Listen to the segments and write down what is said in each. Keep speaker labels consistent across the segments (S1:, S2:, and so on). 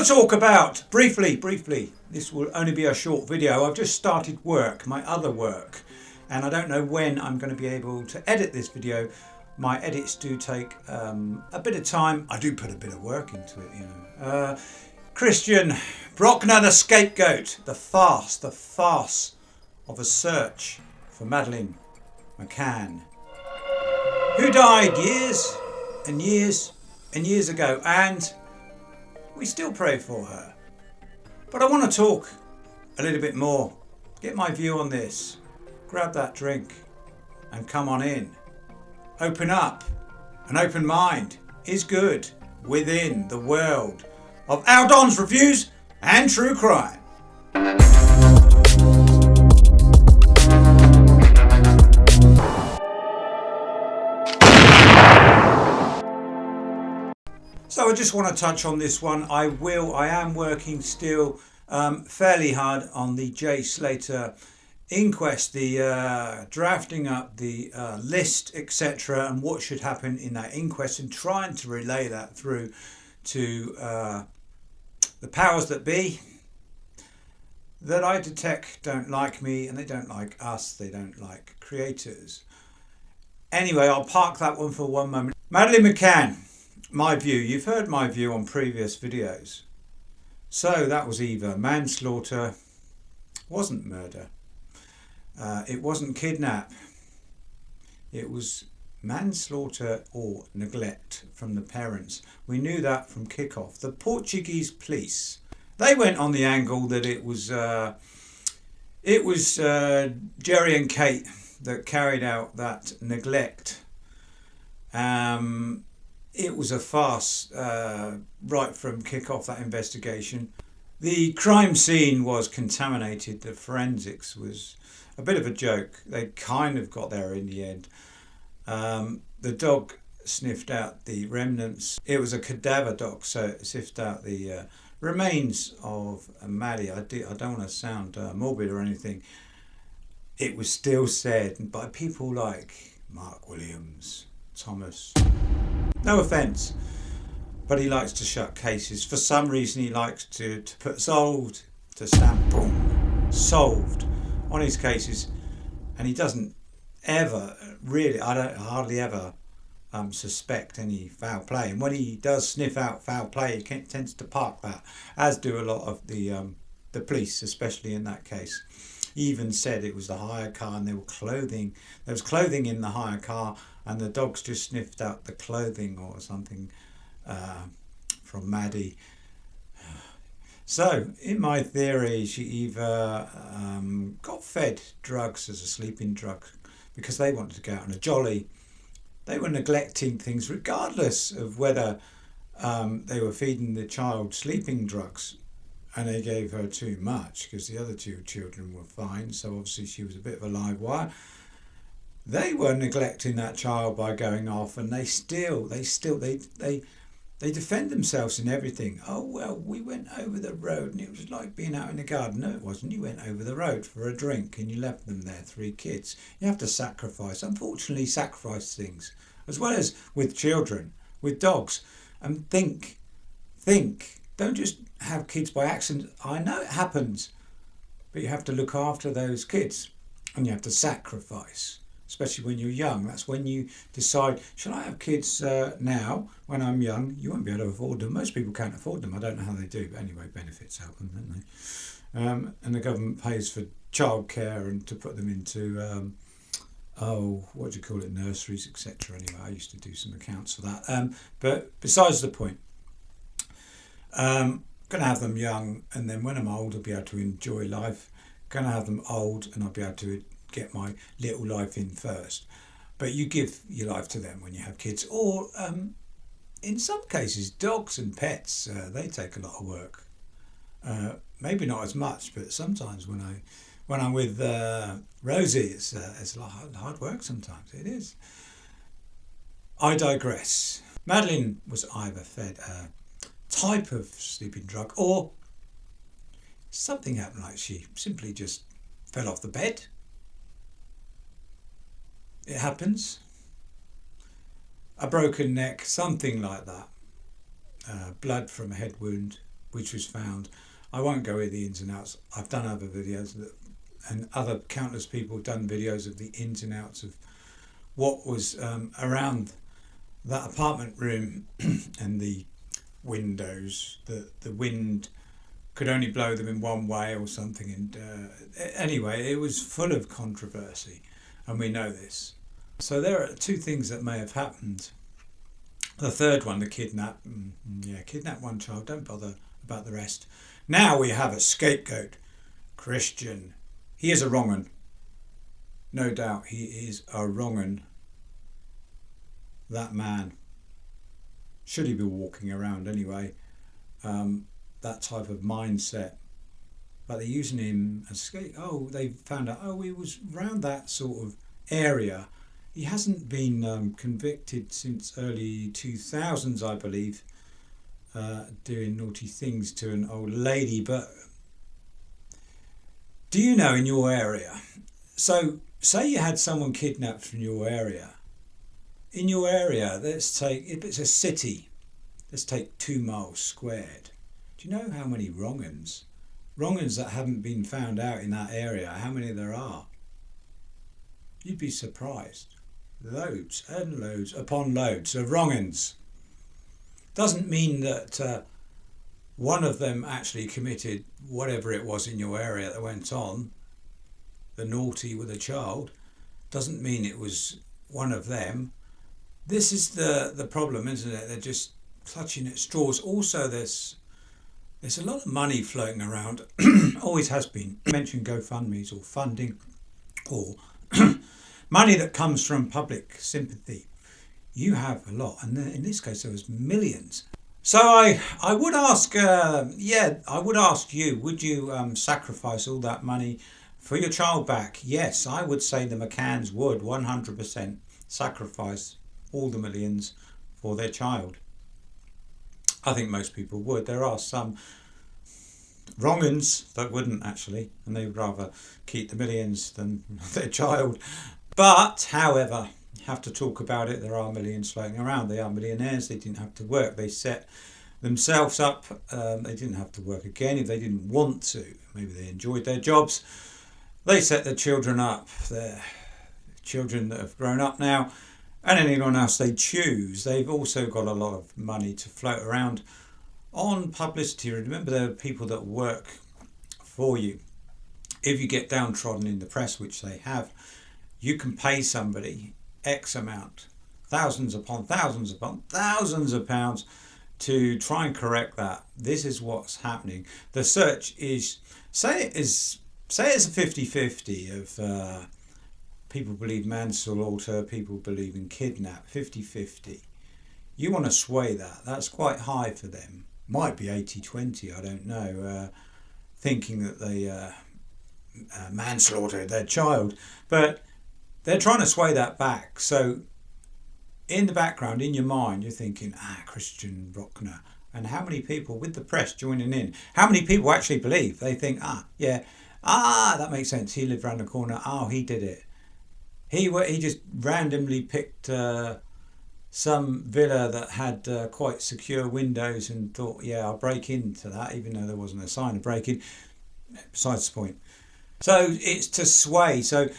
S1: to talk about, briefly, this will only be a short video. I've just started work, my other work, and I don't know when I'm going to be able to edit this video. My edits do take a bit of time. I do put a bit of work into it, you know. Christian, Brueckner the scapegoat, the farce of a search for Madeline McCann, who died years and years and years ago, and we still pray for her. But I want to talk a little bit more, get my view on this. Grab that drink and come on in. Open up. An open mind is good within the world of Al Don's reviews and true crime. So I just want to touch on this one. I am working still fairly hard on the Slater inquest, the drafting up the list, etc., and what should happen in that inquest, and trying to relay that through to the powers that be that I detect don't like me, and they don't like us, they don't like creators. Anyway, I'll park that one for one moment. Madeline McCann, my view. You've heard my view on previous videos. So that was either manslaughter, wasn't murder. It wasn't kidnap. It was manslaughter or neglect from the parents. We knew that from kickoff. The Portuguese police, they went on the angle that it was Gerry and Kate that carried out that neglect. It was a farce right from kickoff, that investigation. The crime scene was contaminated. The forensics was a bit of a joke. They kind of got there in the end. The dog sniffed out the remnants. It was a cadaver dog, so it sniffed out the remains of Maddie. I don't want to sound morbid or anything. It was still said by people like Mark Williams, Thomas. No offence, but he likes to shut cases. For some reason, he likes to put solved, to stamp, boom, solved on his cases, and he doesn't ever really, I don't hardly ever suspect any foul play. And when he does sniff out foul play, he tends to park that, as do a lot of the police, especially in that case. He even said it was the hire car, and there was clothing in the hire car, and the dogs just sniffed out the clothing or something from Maddie. So, in my theory, she either got fed drugs as a sleeping drug because they wanted to go out on a jolly. They were neglecting things regardless of whether they were feeding the child sleeping drugs, and they gave her too much because the other two children were fine, so obviously she was a bit of a live wire. They were neglecting that child by going off, and they defend themselves in everything. Oh, well, we went over the road and it was like being out in the garden. No, it wasn't. You went over the road for a drink and you left them there, 3 kids. You have to sacrifice, unfortunately, sacrifice things, as well as with children, with dogs. And think. Don't just have kids by accident. I know it happens, but you have to look after those kids, and you have to sacrifice. Especially when you're young. That's when you decide, should I have kids now when I'm young? You won't be able to afford them. Most people can't afford them. I don't know how they do, but anyway, benefits help them, don't they? And the government pays for childcare and to put them into, nurseries, etc. Anyway, I used to do some accounts for that. But besides the point, I'm going to have them young, and then when I'm old, I'll be able to enjoy life. Going to have them old, and I'll be able to get my little life in first. But you give your life to them when you have kids, or in some cases dogs and pets, they take a lot of work. Maybe not as much, but sometimes when I'm with Rosie, it's a lot of hard work sometimes. It is. I digress. Madeline was either fed a type of sleeping drug, or something happened, like she simply just fell off the bed. It happens. A broken neck, something like that. Blood from a head wound. which was found. I won't go into the ins and outs. I've done other videos and other countless people have done videos of the ins and outs of what was around that apartment room and the windows. The wind could only blow them in one way or something. And anyway, it was full of controversy, and we know this. So there are two things that may have happened. The third one, the kidnap, kidnap one child, don't bother about the rest. Now we have a scapegoat, Christian. He is a wrong 'un. No doubt he is a wrong 'un. That man. Should he be walking around anyway? That type of mindset. But they're using him as scapegoat. Oh, they found out, he was around that sort of area. He hasn't been convicted since early 2000s, I believe, doing naughty things to an old lady. But do you know in your area, so say you had someone kidnapped from your area. In your area, let's take, if it's a city, let's take 2 miles squared. Do you know how many wrong-uns that haven't been found out in that area, how many there are? You'd be surprised. Loads and loads upon loads of wrong-uns. Doesn't mean that one of them actually committed whatever it was in your area that went on, the naughty with a child. Doesn't mean it was one of them. This is the problem, isn't it? They're just clutching at straws. Also, there's a lot of money floating around. Always has been. I mentioned GoFundMes or funding or money that comes from public sympathy. You have a lot, and in this case there was millions. So I would ask, I would ask you, would you sacrifice all that money for your child back? Yes, I would say the McCanns would 100% sacrifice all the millions for their child. I think most people would. There are some wrong-uns that wouldn't actually, and they would rather keep the millions than their child. But, however, you have to talk about it. There are millions floating around. They are millionaires. They didn't have to work. They set themselves up. They didn't have to work again if they didn't want to. Maybe they enjoyed their jobs. They set their children up. Their children that have grown up now, and anyone else they choose. They've also got a lot of money to float around on publicity. Remember, there are people that work for you. If you get downtrodden in the press, which they have, you can pay somebody X amount, thousands upon thousands upon thousands of pounds to try and correct that. This is what's happening. The search is, say it's a 50-50 of people believe manslaughter, people believe in kidnap, 50-50. You want to sway that. That's quite high for them. Might be 80-20, I don't know, thinking that they manslaughtered their child. But they're trying to sway that back. So in the background, in your mind, you're thinking, Christian Brueckner. And how many people, with the press joining in, how many people actually believe? They think, that makes sense. He lived around the corner. He did it. He just randomly picked some villa that had quite secure windows and thought, I'll break into that, even though there wasn't a sign of breaking. Besides the point. So it's to sway. So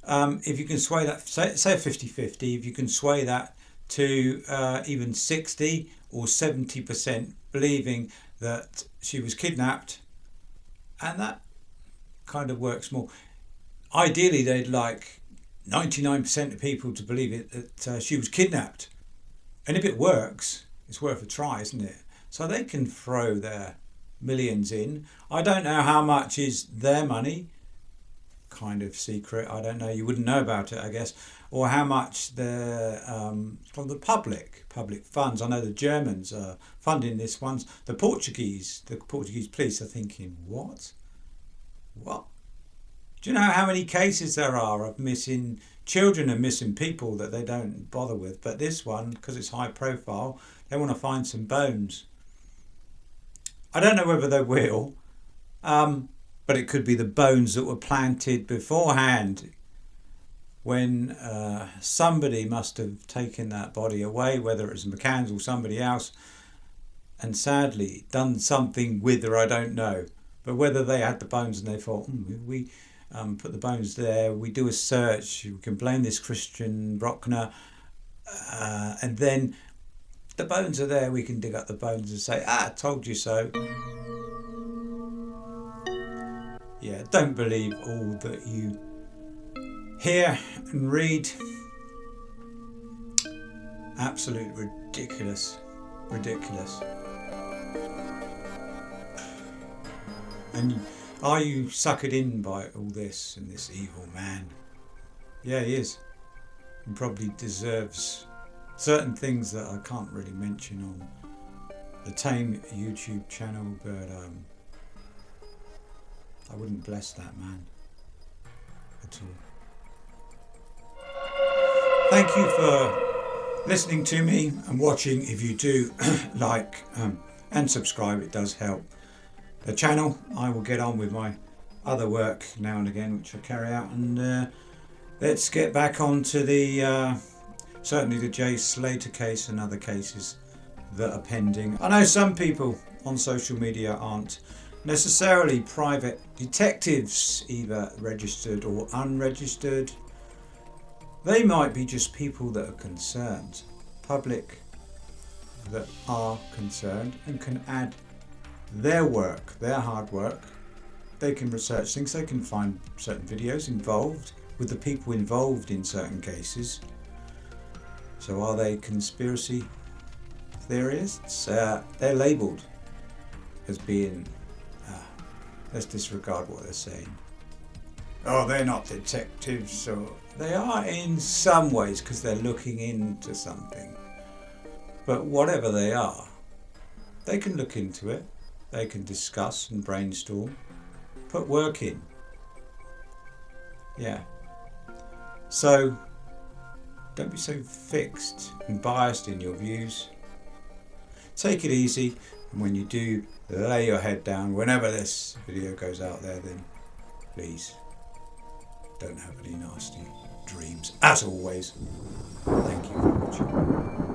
S1: if you can sway that, say 50-50, if you can sway that to even 60 or 70% believing that she was kidnapped, and that kind of works more. Ideally, they'd like 99% of people to believe it that she was kidnapped. And if it works, it's worth a try, isn't it? So they can throw their millions in. I don't know how much is their money, kind of secret. I don't know. You wouldn't know about it, I guess. Or how much they're from the public funds. I know the Germans are funding this one. The Portuguese police are thinking, what? Do you know how many cases there are of missing children and missing people that they don't bother with? But this one, because it's high profile, they want to find some bones. I don't know whether they will, but it could be the bones that were planted beforehand when somebody must have taken that body away, whether it was McCann's or somebody else, and sadly done something with her, I don't know. But whether they had the bones and they thought, we put the bones there, we do a search, we can blame this Christian Brueckner, and then the bones are there, we can dig up the bones and say, told you so. Yeah, don't believe all that you hear and read. Absolutely ridiculous. And are you suckered in by all this and this evil man? Yeah, he is. And probably deserves certain things that I can't really mention on the Tame YouTube channel, but I wouldn't bless that man at all. Thank you for listening to me and watching. If you do like and subscribe, it does help the channel. I will get on with my other work now and again, which I carry out, and let's get back on to the certainly the J. Slater case and other cases that are pending. I know some people on social media aren't necessarily private detectives, either registered or unregistered. They might be just people that are concerned, public that are concerned and can add their work, their hard work. They can research things, they can find certain videos involved with the people involved in certain cases. So are they conspiracy theorists? They're labelled as being, let's disregard what they're saying. Oh, they're not detectives, so they are in some ways because they're looking into something. But whatever they are, they can look into it, they can discuss and brainstorm, put work in. Yeah. So don't be so fixed and biased in your views. Take it easy, and when you do lay your head down, whenever this video goes out there, then please don't have any nasty dreams. As always, thank you for watching.